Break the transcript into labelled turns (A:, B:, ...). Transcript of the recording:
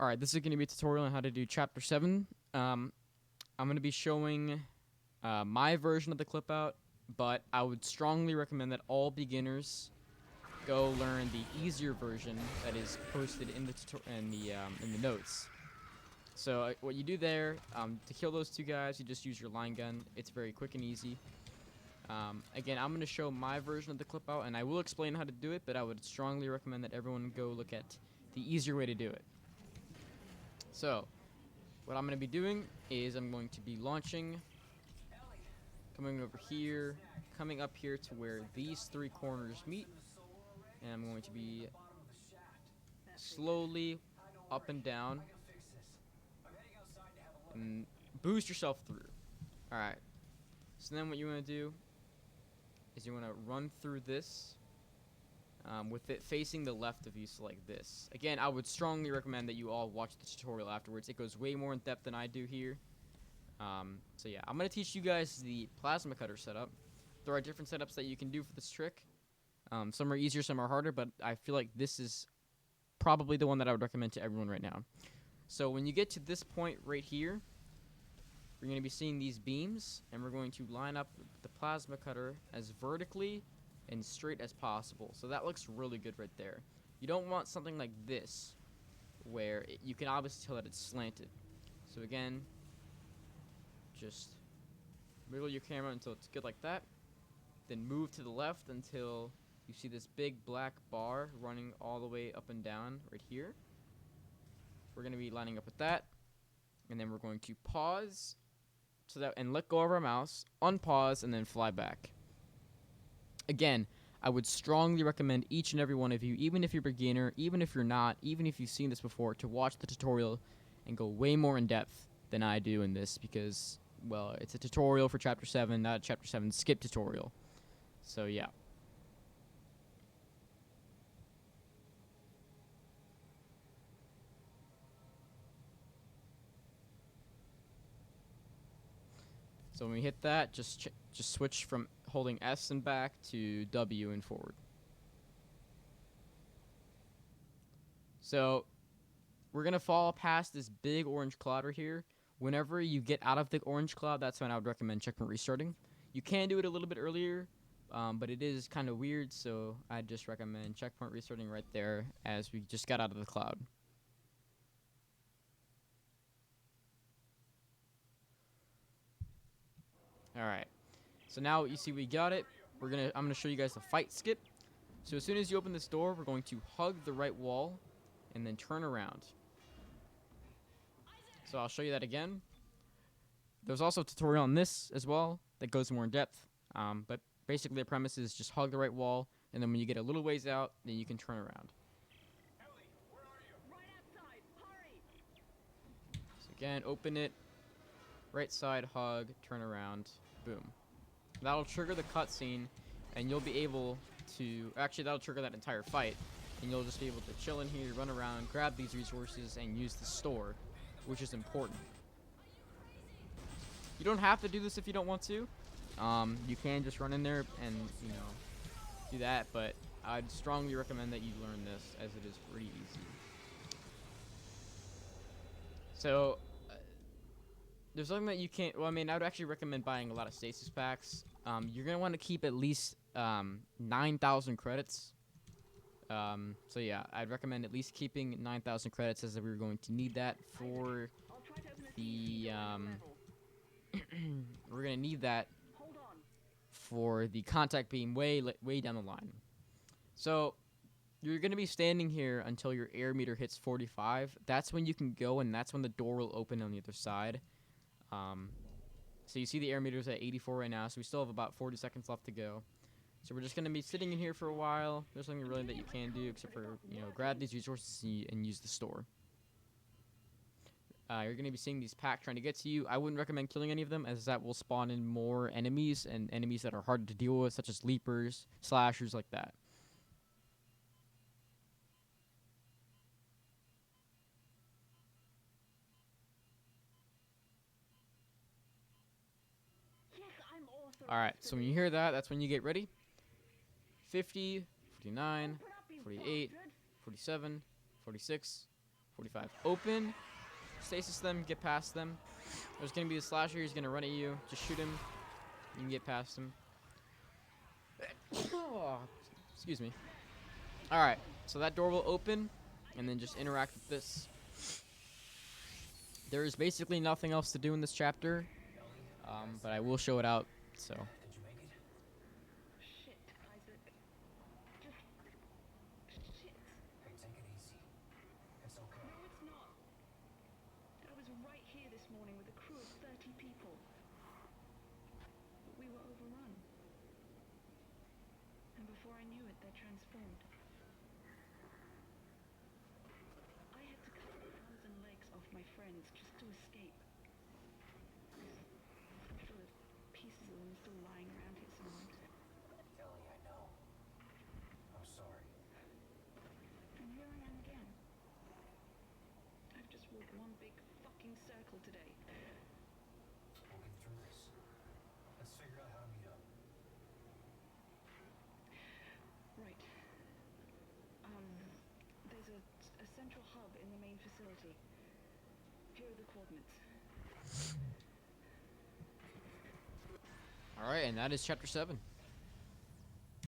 A: Alright, this is going to be a tutorial on how to do Chapter 7. I'm going to be showing my version of the clip out, but I would strongly recommend that all beginners go learn the easier version that is posted in the notes. So what you do there, to kill those two guys, you just use your line gun. It's very quick and easy. Again, I'm going to show my version of the clip out, and I will explain how to do it, but I would strongly recommend that everyone go look at the easier way to do it. So, what I'm going to be doing is I'm going to be launching, coming over here, coming up here to where these three corners meet, and I'm going to be slowly up and down, and boost yourself through. Alright, so then what you want to do is you want to run through this, with it facing the left of you, so like this. Again, I would strongly recommend that you all watch the tutorial afterwards. It goes way more in depth than I do here. So yeah, I'm going to teach you guys the plasma cutter setup. There are different setups that you can do for this trick. Some are easier, some are harder, but I feel like this is probably the one that I would recommend to everyone right now. So when you get to this point right here, we're going to be seeing these beams, and we're going to line up the plasma cutter as vertically and straight as possible. So that looks really good right there. You don't want something like this, where you can obviously tell that it's slanted. So again, just wiggle your camera until it's good like that. Then move to the left until you see this big black bar running all the way up and down right here. We're going to be lining up with that. And then we're going to pause and let go of our mouse, unpause, and then fly back. Again, I would strongly recommend each and every one of you, even if you're a beginner, even if you're not, even if you've seen this before, to watch the tutorial and go way more in depth than I do in this because, well, it's a tutorial for Chapter 7, not a Chapter 7 skip tutorial. So, yeah. So when we hit that, just switch from holding S and back to W and forward. So we're going to fall past this big orange cloud right here. Whenever you get out of the orange cloud, that's when I would recommend checkpoint restarting. You can do it a little bit earlier, but it is kind of weird, so I just recommend checkpoint restarting right there as we just got out of the cloud. Alright, so now you see we got it. I'm gonna show you guys the fight skip. So as soon as you open this door, we're going to hug the right wall and then turn around. So I'll show you that again. There's also a tutorial on this as well that goes more in depth. But basically the premise is just hug the right wall, and then when you get a little ways out, then you can turn around.
B: Ellie, where are you? Right outside. Hurry!
A: So again, open it, right side, hug, turn around, boom. That'll trigger the cutscene, and you'll be able to... Actually, that'll trigger that entire fight, and you'll just be able to chill in here, run around, grab these resources, and use the store, which is important. You don't have to do this if you don't want to. You can just run in there and, you know, do that, but I'd strongly recommend that you learn this, as it is pretty easy. So, there's something that you can't... Well, I mean, I would actually recommend buying a lot of stasis packs. You're going to want to keep at least 9,000 credits. So yeah, I'd recommend at least keeping 9,000 credits, as we're going to need that for the... we're going to need that for the contact beam way down the line. So you're going to be standing here until your air meter hits 45. That's when you can go, and that's when the door will open on the other side. So you see the air meter's at 84 right now, so we still have about 40 seconds left to go. So we're just going to be sitting in here for a while. There's nothing really that you can do except for, you know, grab these resources and use the store. You're going to be seeing these packs trying to get to you. I wouldn't recommend killing any of them, as that will spawn in more enemies, and enemies that are hard to deal with, such as leapers, slashers, like that. Alright, so when you hear that, that's when you get ready. 50, 49, 48, 47, 46, 45. Open. Stasis them. Get past them. There's gonna be a slasher. He's gonna run at you. Just shoot him. You can get past him. Oh, excuse me. All right. So that door will open, and then just interact with this. There is basically nothing else to do in this chapter, but I will show it out. So.
C: Did you make it?
B: Shit, Isaac. Just shit.
C: Hey, take it easy. It's okay.
B: No, it's not. I was right here this morning with a crew of 30 people. But we were overrun. And before I knew it, they transformed. I had to cut the arms and legs off my friends just to escape. I'm sure there's pieces of them still lying around here somewhere.
C: Ellie, I know. I'm sorry.
B: And here I am again. I've just walked one big fucking circle today.
C: We'll get through this. Let's figure out how to meet up.
B: Right. There's a central hub in the main facility. Here are the coordinates.
A: All right, and that is chapter 7.